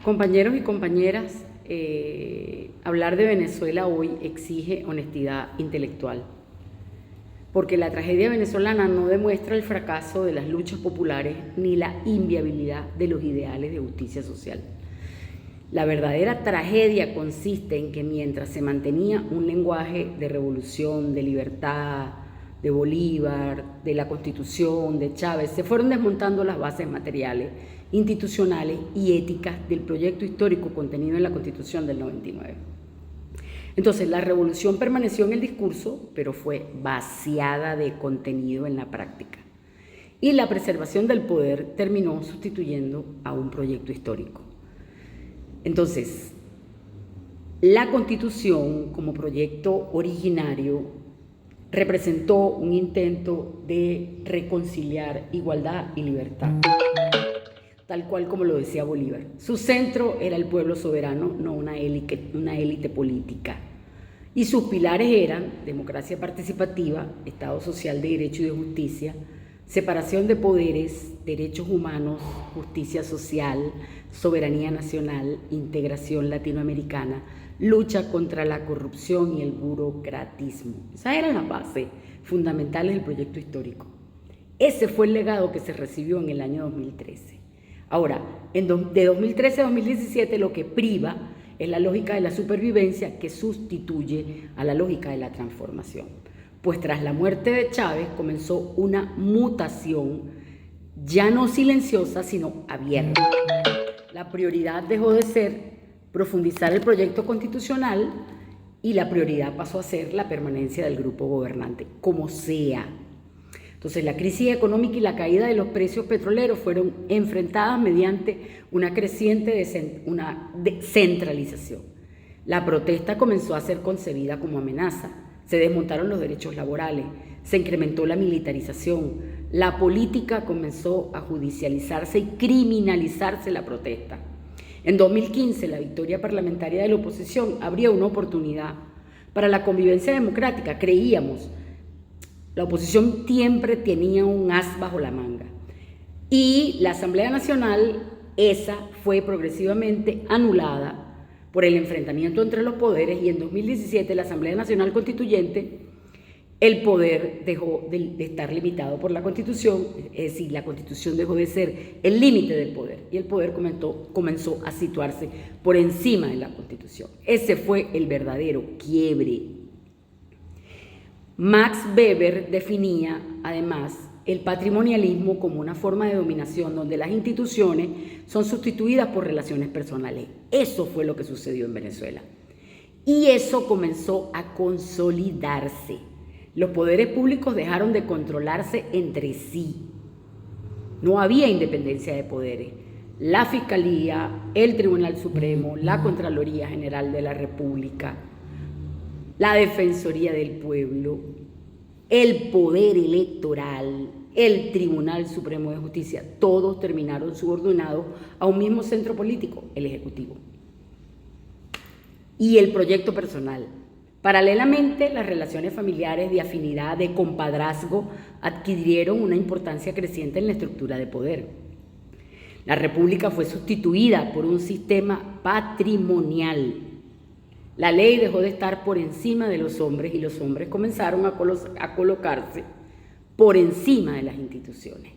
Compañeros y compañeras, hablar de Venezuela hoy exige honestidad intelectual, porque la tragedia venezolana no demuestra el fracaso de las luchas populares ni la inviabilidad de los ideales de justicia social. La verdadera tragedia consiste en que mientras se mantenía un lenguaje de revolución, de libertad, de Bolívar, de la Constitución, de Chávez, se fueron desmontando las bases materiales, institucionales y éticas del proyecto histórico contenido en la Constitución del 99. Entonces, la revolución permaneció en el discurso, pero fue vaciada de contenido en la práctica. Y la preservación del poder terminó sustituyendo a un proyecto histórico. Entonces, la Constitución como proyecto originario representó un intento de reconciliar igualdad y libertad, tal cual como lo decía Bolívar. Su centro era el pueblo soberano, no una élite política. Y sus pilares eran democracia participativa, Estado social de derecho y de justicia, separación de poderes, derechos humanos, justicia social, soberanía nacional, integración latinoamericana, lucha contra la corrupción y el burocratismo. Esas eran las bases fundamentales del proyecto histórico. Ese fue el legado que se recibió en el año 2013. Ahora, de 2013 a 2017 lo que priva es la lógica de la supervivencia que sustituye a la lógica de la transformación. Pues tras la muerte de Chávez comenzó una mutación ya no silenciosa, sino abierta. La prioridad dejó de ser profundizar el proyecto constitucional y la prioridad pasó a ser la permanencia del grupo gobernante, como sea. Entonces, la crisis económica y la caída de los precios petroleros fueron enfrentadas mediante una creciente centralización. La protesta comenzó a ser concebida como amenaza. Se desmontaron los derechos laborales, se incrementó la militarización, la política comenzó a judicializarse y criminalizarse la protesta. En 2015, la victoria parlamentaria de la oposición abría una oportunidad para la convivencia democrática. Creíamos, la oposición siempre tenía un as bajo la manga. Y la Asamblea Nacional, esa fue progresivamente anulada por el enfrentamiento entre los poderes, y en 2017 la Asamblea Nacional Constituyente, el poder dejó de estar limitado por la Constitución, es decir, la Constitución dejó de ser el límite del poder y el poder comenzó a situarse por encima de la Constitución. Ese fue el verdadero quiebre. Max Weber definía, además, el patrimonialismo como una forma de dominación donde las instituciones son sustituidas por relaciones personales. Eso fue lo que sucedió en Venezuela. Y eso comenzó a consolidarse. Los poderes públicos dejaron de controlarse entre sí. No había independencia de poderes. La Fiscalía, el Tribunal Supremo, la Contraloría General de la República, la Defensoría del Pueblo, el Poder Electoral, el Tribunal Supremo de Justicia, todos terminaron subordinados a un mismo centro político, el Ejecutivo. Y el proyecto personal. Paralelamente, las relaciones familiares de afinidad, de compadrazgo, adquirieron una importancia creciente en la estructura de poder. La República fue sustituida por un sistema patrimonial. La ley dejó de estar por encima de los hombres y los hombres comenzaron a colocarse por encima de las instituciones.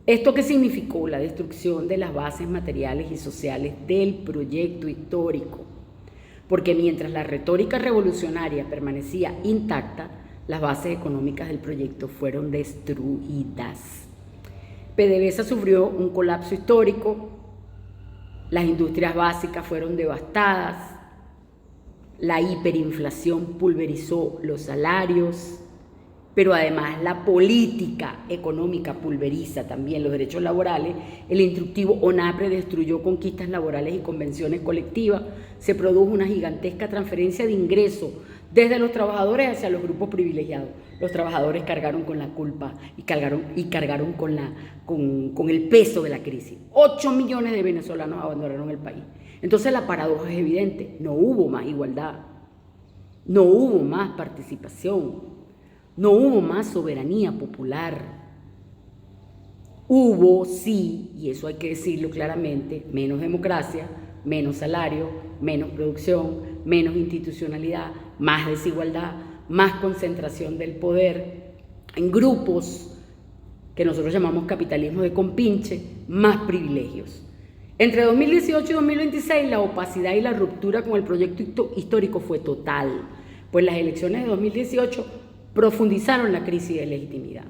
¿Esto qué significó? La destrucción de las bases materiales y sociales del proyecto histórico. Porque mientras la retórica revolucionaria permanecía intacta, las bases económicas del proyecto fueron destruidas. PDVSA sufrió un colapso histórico, las industrias básicas fueron devastadas, la hiperinflación pulverizó los salarios, pero además la política económica pulveriza también los derechos laborales. El instructivo ONAPRE destruyó conquistas laborales y convenciones colectivas. Se produjo una gigantesca transferencia de ingresos desde los trabajadores hacia los grupos privilegiados. Los trabajadores cargaron con la culpa y cargaron con el peso de la crisis. 8 millones de venezolanos abandonaron el país. Entonces la paradoja es evidente, no hubo más igualdad, no hubo más participación, no hubo más soberanía popular. Hubo, sí, y eso hay que decirlo claramente, menos democracia, menos salario, menos producción, menos institucionalidad, más desigualdad, más concentración del poder en grupos que nosotros llamamos capitalismo de compinche, más privilegios. Entre 2018 y 2026 la opacidad y la ruptura con el proyecto histórico fue total, pues las elecciones de 2018 profundizaron la crisis de legitimidad.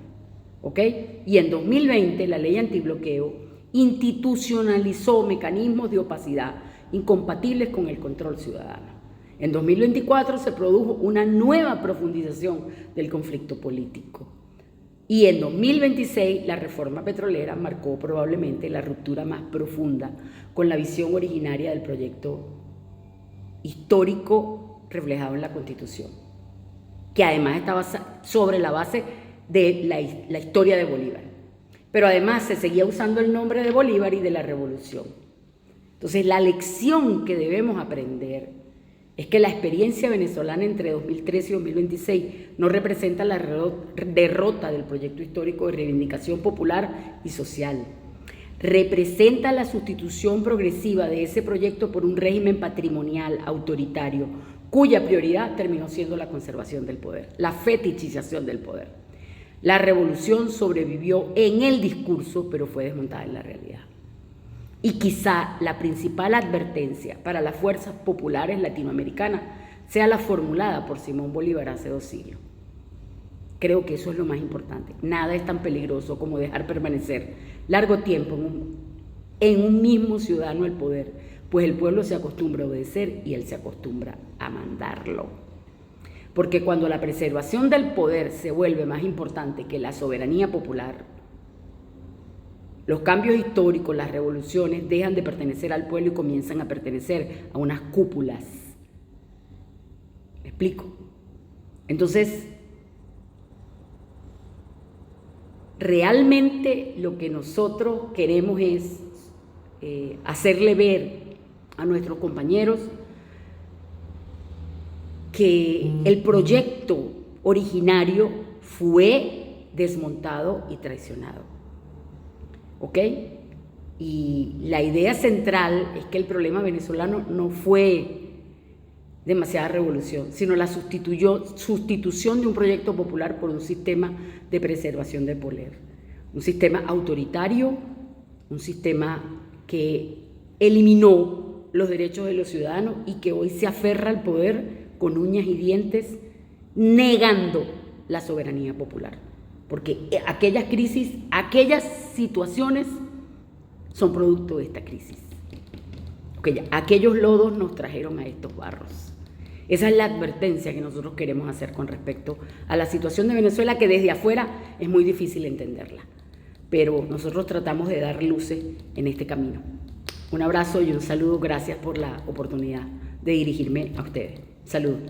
¿Ok? Y en 2020 la ley antibloqueo institucionalizó mecanismos de opacidad incompatibles con el control ciudadano. En 2024 se produjo una nueva profundización del conflicto político. Y en 2026 la reforma petrolera marcó probablemente la ruptura más profunda con la visión originaria del proyecto histórico reflejado en la Constitución, que además estaba sobre la base de la historia de Bolívar. Pero además se seguía usando el nombre de Bolívar y de la revolución. Entonces la lección que debemos aprender es que la experiencia venezolana entre 2013 y 2026 no representa la derrota del proyecto histórico de reivindicación popular y social. Representa la sustitución progresiva de ese proyecto por un régimen patrimonial autoritario, cuya prioridad terminó siendo la conservación del poder, la fetichización del poder. La revolución sobrevivió en el discurso, pero fue desmontada en la realidad. Y quizá la principal advertencia para las fuerzas populares latinoamericanas sea la formulada por Simón Bolívar hace 2 siglos. Creo que eso es lo más importante. Nada es tan peligroso como dejar permanecer largo tiempo en un mismo ciudadano el poder, pues el pueblo se acostumbra a obedecer y él se acostumbra a mandarlo. Porque cuando la preservación del poder se vuelve más importante que la soberanía popular, los cambios históricos, las revoluciones dejan de pertenecer al pueblo y comienzan a pertenecer a unas cúpulas. ¿Me explico? Entonces, realmente lo que nosotros queremos es hacerle ver a nuestros compañeros que el proyecto originario fue desmontado y traicionado. ¿Ok? Y la idea central es que el problema venezolano no fue demasiada revolución, sino la sustitución de un proyecto popular por un sistema de preservación del poder. Un sistema autoritario, un sistema que eliminó los derechos de los ciudadanos y que hoy se aferra al poder con uñas y dientes, negando la soberanía popular. Porque aquellas crisis, aquellas situaciones son producto de esta crisis. Aquellos lodos nos trajeron a estos barros. Esa es la advertencia que nosotros queremos hacer con respecto a la situación de Venezuela, que desde afuera es muy difícil entenderla. Pero nosotros tratamos de dar luces en este camino. Un abrazo y un saludo. Gracias por la oportunidad de dirigirme a ustedes. Saludos.